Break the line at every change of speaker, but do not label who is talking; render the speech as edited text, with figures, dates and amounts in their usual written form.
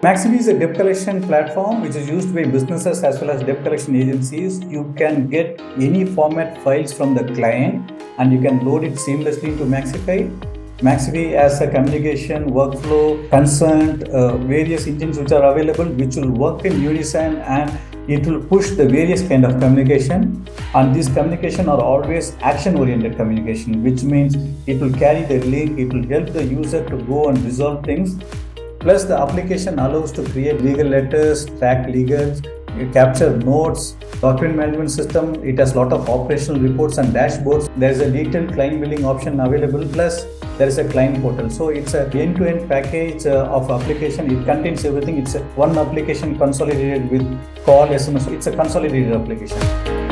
MaxyFi is a debt collection platform which is used by businesses as well as debt collection agencies. You can get any format files from the client and you can load it seamlessly into MaxyFi. MaxyFi has a communication workflow, concerned various engines which are available, which will work in unison, and it will push the various kind of communication. And these communication are always action-oriented communication, which means it will carry the link, it will help the user to go and resolve things. Plus, the application allows to create legal letters, track legals, capture notes, document management system. It has a lot of operational reports and dashboards. There is a detailed client billing option available. Plus, there is a client portal. So it's a end-to-end package of application. It contains everything. It's one application consolidated with call, SMS. It's a consolidated application.